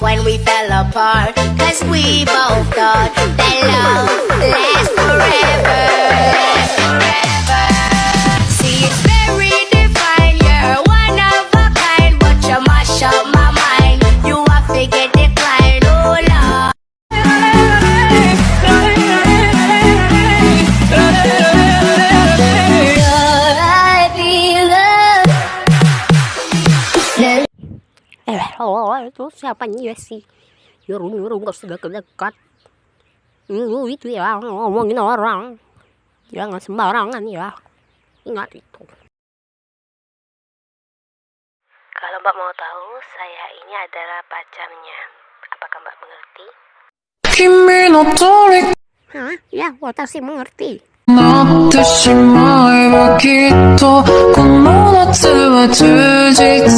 when we fell apart, 'cause we both thought that love lasts forever, lasts forever. See, it's very divine, you're one of a kind, but you mash up my mind, you are forget decline, oh Lord. Itu siapanya sih? Nyuruh nggak usah dekat. Itu ya ngomongin orang, jangan sembarangan ya. Ingat itu. Kalau Mbak mau tahu, saya ini adalah pacarnya. Apakah Mbak mengerti? Hah? Ya, watashi mengerti. なってしまえばきっとこの夏は充実